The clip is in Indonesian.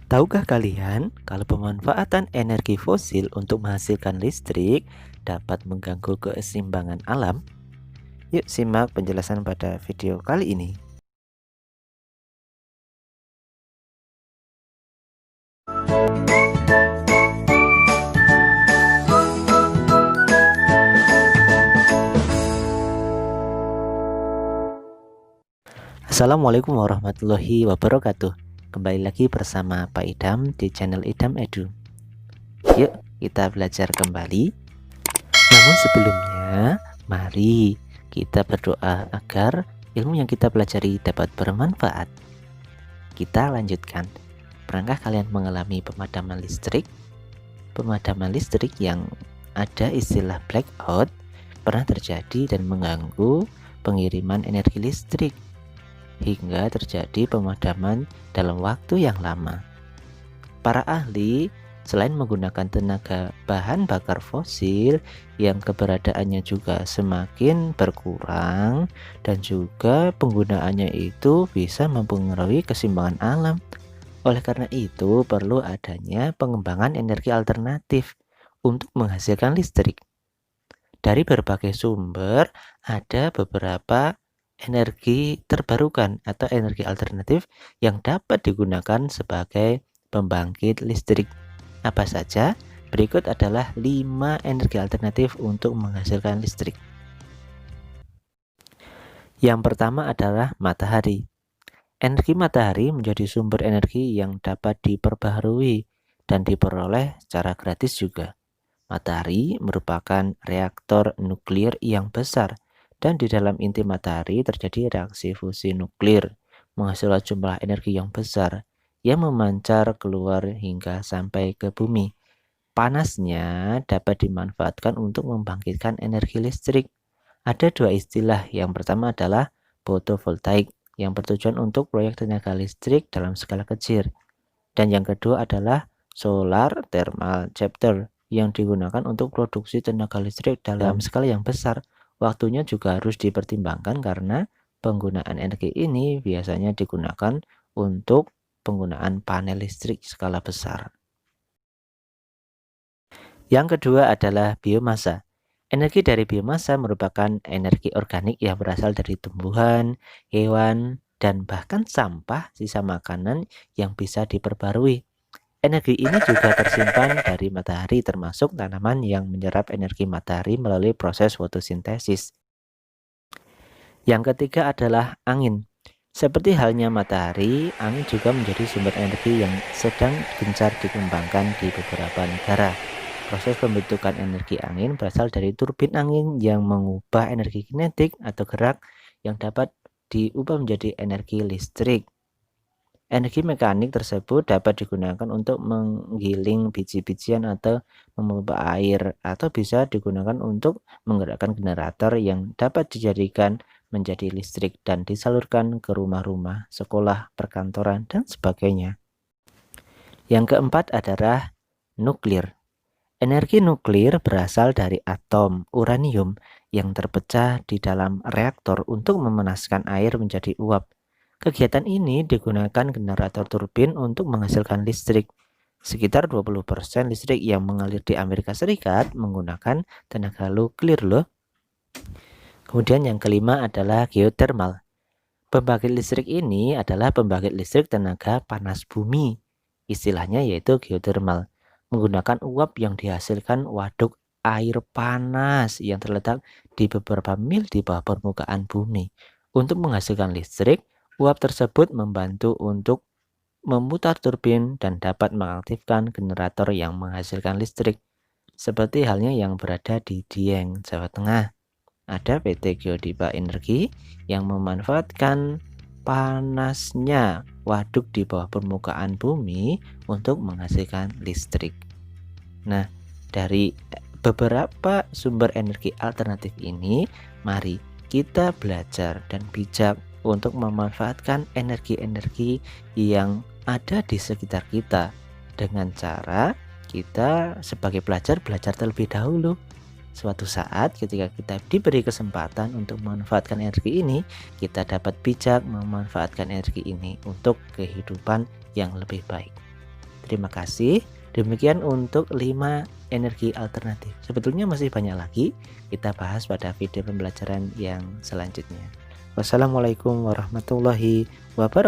Tahukah kalian kalau pemanfaatan energi fosil untuk menghasilkan listrik dapat mengganggu keseimbangan alam? Yuk simak penjelasan pada video kali ini. Assalamualaikum warahmatullahi wabarakatuh. Kembali lagi bersama Pak Idam di channel Idam Edu. Yuk kita belajar kembali. Namun sebelumnya, mari kita berdoa agar ilmu yang kita pelajari dapat bermanfaat. Kita lanjutkan. Pernahkah kalian mengalami pemadaman listrik? Pemadaman listrik yang ada istilah blackout pernah terjadi dan mengganggu pengiriman energi listrik hingga terjadi pemadaman dalam waktu yang lama. Para ahli selain menggunakan tenaga bahan bakar fosil yang keberadaannya juga semakin berkurang dan juga penggunaannya itu bisa mempengaruhi keseimbangan alam. Oleh karena itu perlu adanya pengembangan energi alternatif untuk menghasilkan listrik. Dari berbagai sumber ada beberapa energi terbarukan atau energi alternatif yang dapat digunakan sebagai pembangkit listrik. Apa saja? Berikut adalah 5 energi alternatif untuk menghasilkan listrik. Yang pertama adalah matahari. Energi matahari menjadi sumber energi yang dapat diperbaharui dan diperoleh secara gratis juga. Matahari merupakan reaktor nuklir yang besar dan di dalam inti matahari terjadi reaksi fusi nuklir menghasilkan jumlah energi yang besar yang memancar keluar hingga sampai ke bumi. Panasnya dapat dimanfaatkan untuk membangkitkan energi listrik. Ada dua istilah. Yang pertama adalah photovoltaik yang bertujuan untuk proyek tenaga listrik dalam skala kecil. Dan yang kedua adalah solar thermal chapter yang digunakan untuk produksi tenaga listrik dalam skala yang besar. Waktunya juga harus dipertimbangkan karena penggunaan energi ini biasanya digunakan untuk penggunaan panel listrik skala besar. Yang kedua adalah biomasa. Energi dari biomasa merupakan energi organik yang berasal dari tumbuhan, hewan, dan bahkan sampah sisa makanan yang bisa diperbarui. Energi ini juga tersimpan dari matahari termasuk tanaman yang menyerap energi matahari melalui proses fotosintesis. Yang ketiga adalah angin. Seperti halnya matahari, angin juga menjadi sumber energi yang sedang gencar dikembangkan di beberapa negara. Proses pembentukan energi angin berasal dari turbin angin yang mengubah energi kinetik atau gerak yang dapat diubah menjadi energi listrik. Energi mekanik tersebut dapat digunakan untuk menggiling biji-bijian atau memompa air atau bisa digunakan untuk menggerakkan generator yang dapat dijadikan menjadi listrik dan disalurkan ke rumah-rumah, sekolah, perkantoran, dan sebagainya. Yang keempat adalah nuklir. Energi nuklir berasal dari atom uranium yang terpecah di dalam reaktor untuk memanaskan air menjadi uap. Kegiatan ini digunakan generator turbin untuk menghasilkan listrik. Sekitar 20% listrik yang mengalir di Amerika Serikat menggunakan tenaga nuklir loh. Kemudian yang kelima adalah geothermal. Pembangkit listrik ini adalah pembangkit listrik tenaga panas bumi. Istilahnya yaitu geothermal, menggunakan uap yang dihasilkan waduk air panas yang terletak di beberapa mil di bawah permukaan bumi. Untuk menghasilkan listrik, uap tersebut membantu untuk memutar turbin dan dapat mengaktifkan generator yang menghasilkan listrik. Seperti halnya yang berada di Dieng, Jawa Tengah. Ada PT Geodipa Energi yang memanfaatkan panasnya waduk di bawah permukaan bumi untuk menghasilkan listrik. Nah, dari beberapa sumber energi alternatif ini, mari kita belajar dan bijak untuk memanfaatkan energi-energi yang ada di sekitar kita dengan cara kita sebagai pelajar belajar terlebih dahulu. Suatu saat ketika kita diberi kesempatan untuk memanfaatkan energi ini, kita dapat bijak memanfaatkan energi ini untuk kehidupan yang lebih baik. Terima kasih. Demikian untuk 5 energi alternatif. Sebetulnya masih banyak lagi, kita bahas pada video pembelajaran yang selanjutnya. Wassalamualaikum warahmatullahi wabarakatuh.